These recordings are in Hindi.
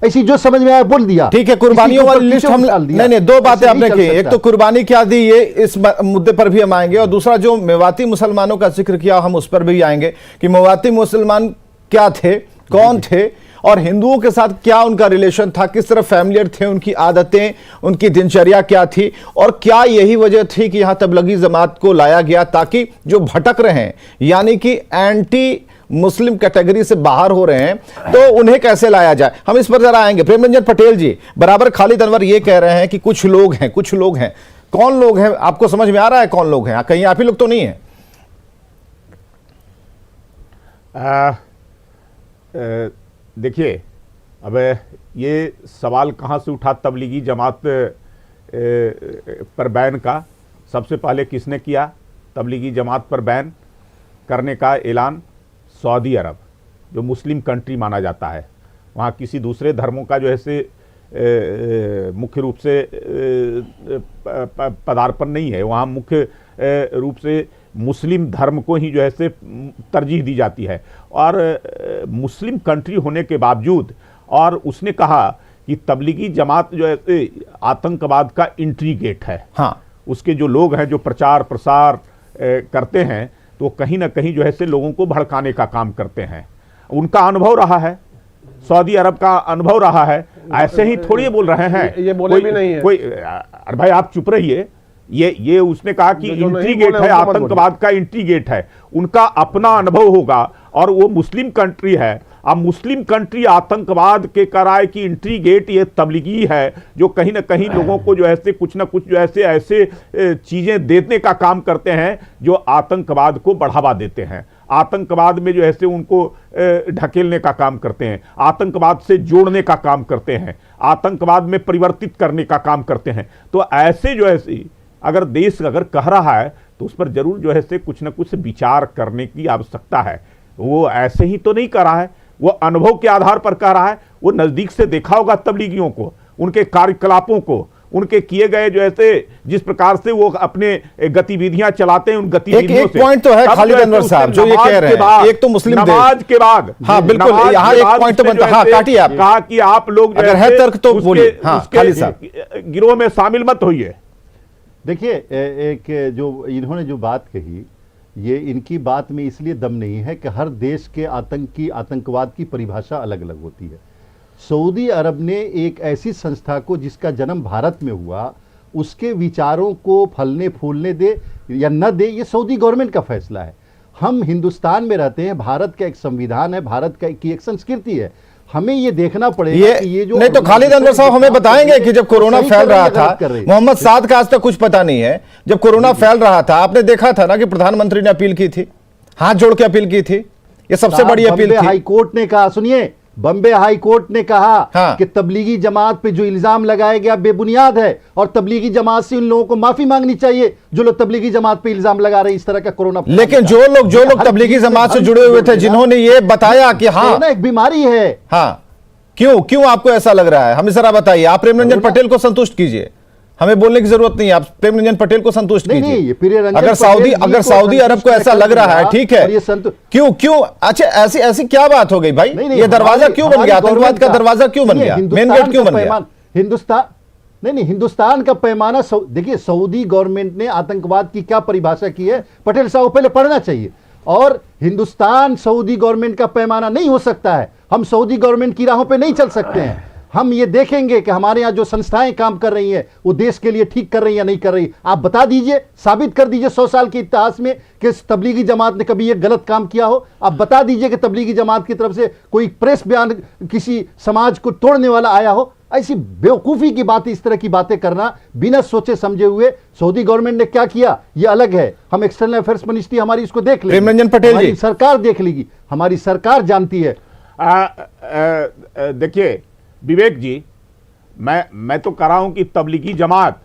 ऐसी जो समझ में आया बोल दिया। ठीक है, कुर्बानियों वाली लिस्ट हम नहीं, दो बातें आपने की, एक तो कुर्बानी क्या दी, ये इस मुद्दे पर भी हम आएंगे, और दूसरा जो मेवाती मुसलमानों का जिक्र किया हम उस पर भी आएंगे कि मेवाती मुसलमान क्या थे, कौन थे, और हिंदुओं के साथ क्या उनका रिलेशन था, किस तरह फैमिलियर थे, उनकी आदतें, उनकी दिनचर्या क्या थी, और क्या यही वजह थी कि यहां तबलीगी जमात को लाया गया ताकि जो भटक रहे हैं यानी कि एंटी मुस्लिम कैटेगरी से बाहर हो रहे हैं तो उन्हें कैसे लाया जाए, हम इस पर जरा आएंगे। प्रेम रंजन पटेल जी, बराबर खालिद अनवर ये कह रहे हैं कि कुछ लोग हैं, कुछ लोग हैं, कौन लोग हैं, आपको समझ में आ रहा है कौन लोग हैं? कहीं आप ही लोग तो नहीं है? देखिए, अब ये सवाल कहाँ से उठा तबलीगी जमात पर बैन का? सबसे पहले किसने किया तबलीगी जमात पर बैन करने का ऐलान? सऊदी अरब, जो मुस्लिम कंट्री माना जाता है। वहाँ किसी दूसरे धर्मों का जो है से मुख्य रूप से पदार्पण नहीं है, वहाँ मुख्य रूप से मुस्लिम धर्म को ही जो है से तरजीह दी जाती है। और मुस्लिम कंट्री होने के बावजूद, और उसने कहा कि तबलीगी जमात जो है आतंकवाद का एंट्री गेट है। हाँ, उसके जो लोग हैं जो प्रचार प्रसार करते हैं तो कहीं ना कहीं जो है से लोगों को भड़काने का काम करते हैं। उनका अनुभव रहा है, सऊदी अरब का अनुभव रहा है, ऐसे ही थोड़ी बोल रहे हैं, ये बोले भी नहीं है कोई। अरे भाई आप चुप रहिए, ये उसने कहा कि एंट्री गेट है, आतंकवाद का एंट्री गेट है, उनका अपना अनुभव होगा, और वो मुस्लिम कंट्री है। अब मुस्लिम कंट्री आतंकवाद के कराए की एंट्री गेट ये तबलीगी है, जो कहीं ना कहीं लोगों को जो ऐसे कुछ ना कुछ जो ऐसे चीजें देने का काम करते हैं जो आतंकवाद को बढ़ावा देते हैं, आतंकवाद में जो ऐसे उनको ढकेलने का काम करते हैं, आतंकवाद से जोड़ने का काम करते हैं, आतंकवाद में परिवर्तित करने का काम करते हैं। तो ऐसे जो ऐसे अगर देश अगर कह रहा है तो उस पर जरूर जो है से कुछ ना कुछ विचार करने की आवश्यकता है। वो ऐसे ही तो नहीं कर रहा है, वो अनुभव के आधार पर कह रहा है। वो नजदीक से देखा होगा तबलीगियों को, उनके कार्यकलापों को, उनके किए गए जो ऐसे जिस प्रकार से वो अपने गतिविधियां चलाते हैं, उन गतिविधियों एक पॉइंट तो है खालिद अनवर साहब जो ये कह रहे हैं, एक तो मुस्लिम नमाज के बाद, हाँ बिल्कुल, यहाँ एक पॉइंट तो बनता, हाँ काटिए आप, कहा कि आप लोग अगर है तर्क तो बोलिए। हाँ खालिद साहब, गिरोह में शामिल मत होइए। देखिए, एक जो इन्होंने जो बात कही, ये इनकी बात में इसलिए दम नहीं है कि हर देश के आतंकवाद की परिभाषा अलग अलग होती है। सऊदी अरब ने एक ऐसी संस्था को जिसका जन्म भारत में हुआ, उसके विचारों को फलने फूलने दे या न दे, ये सऊदी गवर्नमेंट का फैसला है। हम हिंदुस्तान में रहते हैं, भारत का एक संविधान है, भारत की एक संस्कृति है, हमें ये देखना पड़ेगा कि ये जो नहीं तो खालिद अनवर साहब हमें बताएंगे कि जब कोरोना फैल रहा था, मोहम्मद साद का आज तक कुछ पता नहीं है, जब कोरोना फैल रहा था आपने देखा था ना कि प्रधानमंत्री ने अपील की थी, हाथ जोड़ के अपील की थी, ये सबसे बड़ी अपील थी। हाई कोर्ट ने कहा, सुनिए, बम्बे हाई कोर्ट ने कहा हाँ। कि तबलीगी जमात पे जो इल्जाम लगाया गया बेबुनियाद है, और तबलीगी जमात से उन लोगों को माफी मांगनी चाहिए जो लोग तबलीगी जमात पे इल्जाम लगा रहे हैं इस तरह का कोरोना। लेकिन जो लोग तबलीगी जमात से जुड़े हुए थे, जिन्होंने ये बताया कि हाँ एक बीमारी है, हाँ, क्यों आपको ऐसा लग रहा है, हमें जरा बताइए। आप प्रेम रंजन पटेल को संतुष्ट कीजिए, हमें बोलने की जरूरत नहीं है, आप प्रेम रंजन पटेल को संतुष्ट कीजिए। अगर सऊदी अरब को ऐसा लग रहा है, ठीक है, क्यों अच्छा ऐसी क्या बात हो गई भाई? ये दरवाजा क्यों बन गया, आतंकवाद का दरवाजा क्यों बन गया, मेन गेट क्यों बन गया? हिंदुस्तान का पैमाना, देखिए सऊदी गवर्नमेंट ने आतंकवाद की क्या परिभाषा की है, पटेल साहब पहले पढ़ना चाहिए। और हिंदुस्तान सऊदी गवर्नमेंट का पैमाना नहीं हो सकता है, हम सऊदी गवर्नमेंट की राहों पे नहीं चल सकते हैं। हम ये देखेंगे कि हमारे यहाँ जो संस्थाएं काम कर रही हैं वो देश के लिए ठीक कर रही हैं या नहीं कर रही। आप बता दीजिए, साबित कर दीजिए 100 साल के इतिहास में कि तबलीगी जमात ने कभी ये गलत काम किया हो। आप बता दीजिए कि तबलीगी जमात की तरफ से कोई प्रेस बयान किसी समाज को तोड़ने वाला आया हो। ऐसी बेवकूफ़ी की बातें, इस तरह की बातें करना बिना सोचे समझे हुए। सऊदी गवर्नमेंट ने क्या किया ये अलग है, हम एक्सटर्नल अफेयर्स मिनिस्ट्री हमारी इसको देख लेंगे, रंजन पटेल जी सरकार देख लेगी, हमारी सरकार जानती है। देखिए विवेक जी, मैं तो कह रहा हूं कि तबलीगी जमात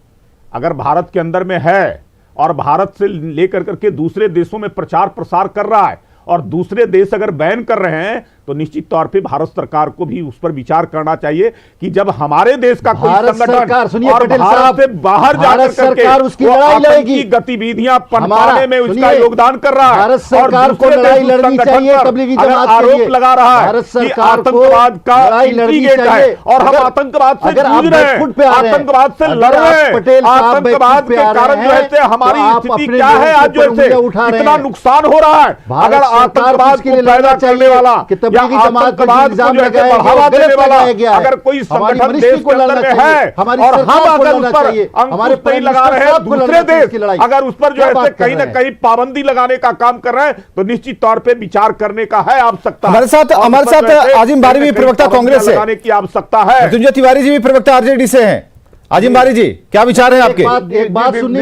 अगर भारत के अंदर में है और भारत से लेकर करके दूसरे देशों में प्रचार प्रसार कर रहा है और दूसरे देश अगर बैन कर रहे हैं तो निश्चित तौर पे भारत सरकार को भी उस पर विचार करना चाहिए कि जब हमारे देश का कोई भारत संगठन सरकार, सुनिए और पटेल भारत साहब, से बाहर भारत जाकर सरकार करके उसकी वो लड़ाई आतंकी लड़ेगी। गतिविधियां पनपाने हमारा- में उसका सुनिए, योगदान कर रहा है भारत सरकार और को दूसरे लड़ाई देश उस लड़नी संगठन चाहिए पर तबलीगी अगर जमात के आरोप लिए। लगा रहा है भारत कि सरकार को आतंकवाद का लड़ाई लड़नी इंटीग्रेट है चाहिए। और हम अगर- आतंकवाद से अगर आप जूझ रहे बैकफुट पे हैं, आ रहे हैं, आतंकवाद से अगर लड़ आप रहे हैं, पटेल साहब आतंकवाद बैकफुट पे के आ रहे कारण जो हैं, है हमारी तो आप स्थिति अपने क्या है लोगों आज के जो ऊपर है उंगलियां उठा रहे इतना हैं। नुकसान हो रहा है भारत अगर सरकार आतंकवाद उसके को लिए पैदा लड़ना करने चाहिए वाला कि या तबलीगी जमात पर आतंकवाद को इल्जाम जो है लगाया गया, बढ़ावा गलत देने वाला लगाया गया है। अगर कोई हमारी संगठन मिनिस्ट्री देश को के अंदर लड़ना में चाहिए, है हमारी और सरकार हम को अगर लड़ना उस पर चाहिए, हमारे अंकुश नहीं प्राइम लगा मिनिस्टर रहे हैं साहब को दूसरे लड़ना चाहिए देश इसकी लड़ाई। अगर उस पर जो क्या है बात कर कहीं ना रहे हैं? कहीं पाबंदी लगाने का काम कर रहे हैं तो निश्चित तौर पे विचार करने का है आवश्यकता। हमारे साथ और उस पर जो है आजिम बारी भी कहीं ना कहीं प्रवक्ता कांग्रेस पाबंदियां से लगाने की आवश्यकता है। मृत्युंजय तिवारी जी भी प्रवक्ता आरजेडी से हैं। आजिम बारी जी, क्या विचार है आपके? एक बात सुननी